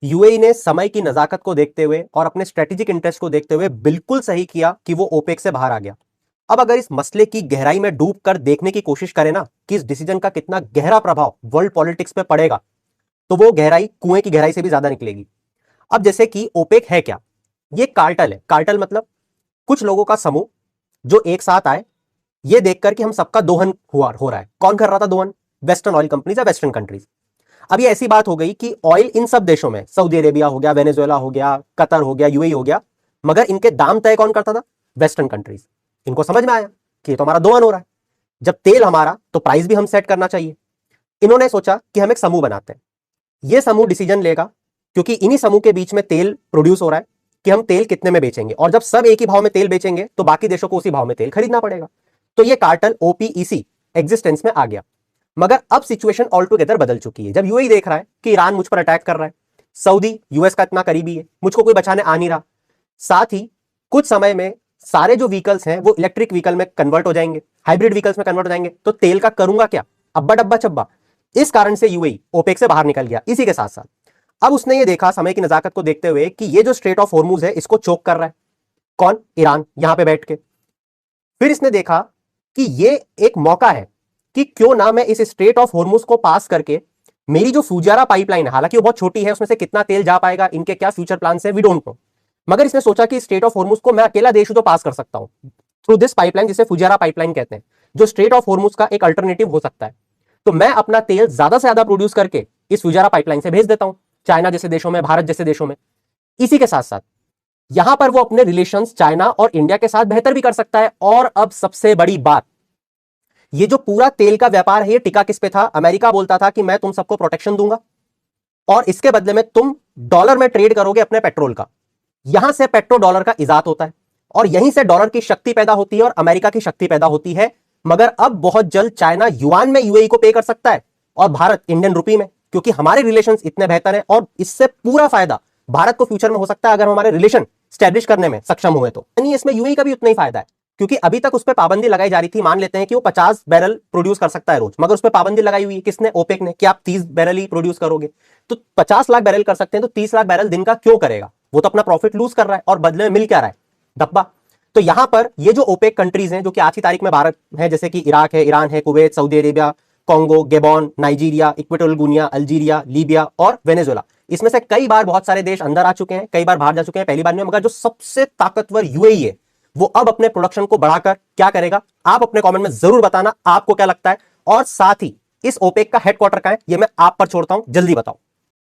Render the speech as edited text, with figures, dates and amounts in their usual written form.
UAE ने समय की नजाकत को देखते हुए और अपने स्ट्रेटेजिक इंटरेस्ट को देखते हुए बिल्कुल सही किया कि वो ओपेक से बाहर आ गया। अब अगर इस मसले की गहराई में डूब कर देखने की कोशिश करें ना कि इस डिसीजन का कितना गहरा प्रभाव वर्ल्ड पॉलिटिक्स पे पड़ेगा, तो वो गहराई कुएं की गहराई से भी ज्यादा निकलेगी। अब जैसे कि ओपेक है क्या? ये कार्टल है। कार्टल मतलब कुछ लोगों का समूह जो एक साथ आए ये देखकर कि हम सबका दोहन हुआ हो रहा है। कौन कर रहा था दोहन? वेस्टर्न ऑयल कंपनीज या वेस्टर्न कंट्रीज। अब ये ऐसी बात हो गई कि ऑयल इन सब देशों में, सऊदी अरेबिया हो गया, वेनेजुएला हो गया, कतर हो गया, यूएई हो गया, मगर इनके दाम तय कौन करता था? Western countries. इनको समझ में आया कि ये तो हमारा दोहन हो रहा है, जब तेल हमारा तो प्राइस भी हम सेट करना चाहिए। इन्होंने सोचा कि हम एक समूह बनाते हैं। ये समूह डिसीजन लेगा, क्योंकि इन्हीं समूह के बीच में तेल प्रोड्यूस हो रहा है, कि हम तेल कितने में बेचेंगे, और जब सब एक ही भाव में तेल बेचेंगे तो बाकी देशों को उसी भाव में तेल खरीदना पड़ेगा। तो ये कार्टल ओपीईसी एग्जिस्टेंस में आ गया। मगर अब सिचुएशन ऑल टुगेदर बदल चुकी है। जब यूएई देख रहा है कि ईरान मुझ पर अटैक कर रहा है, सऊदी यूएस का इतना करीबी है, मुझको कोई बचाने आ नहीं रहा, साथ ही कुछ समय में सारे जो व्हीकल्स हैं वो इलेक्ट्रिक व्हीकल में कन्वर्ट हो जाएंगे, हाइब्रिड व्हीकल्स में कन्वर्ट हो जाएंगे, तो तेल का करूंगा क्या? अब्बा डब्बा चब्बा। इस कारण से यूएई ओपेक से बाहर निकल गया। इसी के साथ साथ अब उसने ये देखा समय की नजाकत को देखते हुए कि ये जो स्ट्रेट ऑफ हॉर्मूज है इसको चोक कर रहा है कौन? ईरान, यहां पे बैठ के। फिर इसने देखा कि ये एक मौका है कि क्यों ना मैं इस स्ट्रेट ऑफ हॉर्मूज को पास करके मेरी जो फुजारा पाइपलाइन है, हालांकि वो बहुत छोटी है, उसमें से कितना तेल जा पाएगा, इनके क्या फ्यूचर प्लान है, वी डोंट नो, मगर इसने सोचा कि स्ट्रेट ऑफ हॉर्मूज को मैं अकेला देश हूं तो पास कर सकता हूं थ्रू दिस पाइपलाइन, जिसे फुजारा पाइपलाइन कहते हैं, जो स्ट्रेट ऑफ हॉर्मूज का एक अल्टरनेटिव हो सकता है। तो मैं अपना तेल ज्यादा से ज्यादा प्रोड्यूस करके इस फुजारा पाइपलाइन से भेज देता हूं चाइना जैसे देशों में, भारत जैसे देशों में। इसी के साथ साथ यहां पर वो अपने रिलेशंस चाइना और इंडिया के साथ बेहतर भी कर सकता है। और अब सबसे बड़ी बात, ये जो पूरा तेल का व्यापार है ये टिका किस पे था? अमेरिका बोलता था कि मैं तुम सबको प्रोटेक्शन दूंगा और इसके बदले में तुम डॉलर में ट्रेड करोगे अपने पेट्रोल का। यहां से पेट्रो डॉलर का इजाद होता है और यहीं से डॉलर की शक्ति पैदा होती है और अमेरिका की शक्ति पैदा होती है। मगर अब बहुत जल्द चाइना युआन में यूएई को पे कर सकता है और भारत इंडियन रुपी में, क्योंकि हमारे रिलेशंस इतने बेहतर हैं और इससे पूरा फायदा भारत को फ्यूचर में हो सकता है अगर हमारे रिलेशन स्टैब्लिश करने में सक्षम हुए तो। यानी इसमें यूएई का भी उतना ही फायदा है, क्योंकि अभी तक उस पर पाबंदी लगाई जा रही थी। मान लेते हैं कि वो 50 बैरल प्रोड्यूस कर सकता है रोज, मगर उस पर पाबंदी लगाई हुई है किसने? ओपेक ने, कि आप 30 बैरल ही प्रोड्यूस करोगे। तो 50 लाख बैरल कर सकते हैं, तो 30 लाख बैरल दिन का क्यों करेगा? वो तो अपना प्रॉफिट लूज कर रहा है और बदले में मिल क्या रहा है? डब्बा। तो यहां पर ये जो ओपेक कंट्रीज हैं जो कि आज की तारीख में भारत है, जैसे कि इराक है, ईरान है, Kuwait, Saudi Arabia, Congo, Gabon, Nigeria, Equatorial Guinea, Algeria, Libya और वेनेजुएला, इसमें से कई बार बहुत सारे देश अंदर आ चुके हैं, कई बार बाहर जा चुके हैं, पहली बार में। मगर जो सबसे ताकतवर यूएई है वो अब अपने प्रोडक्शन को बढ़ाकर क्या करेगा? आप अपने कमेंट में जरूर बताना आपको क्या लगता है। और साथ ही इस ओपेक का हेडक्वार्टर कहां है ये मैं आप पर छोड़ता हूं, जल्दी बताओ।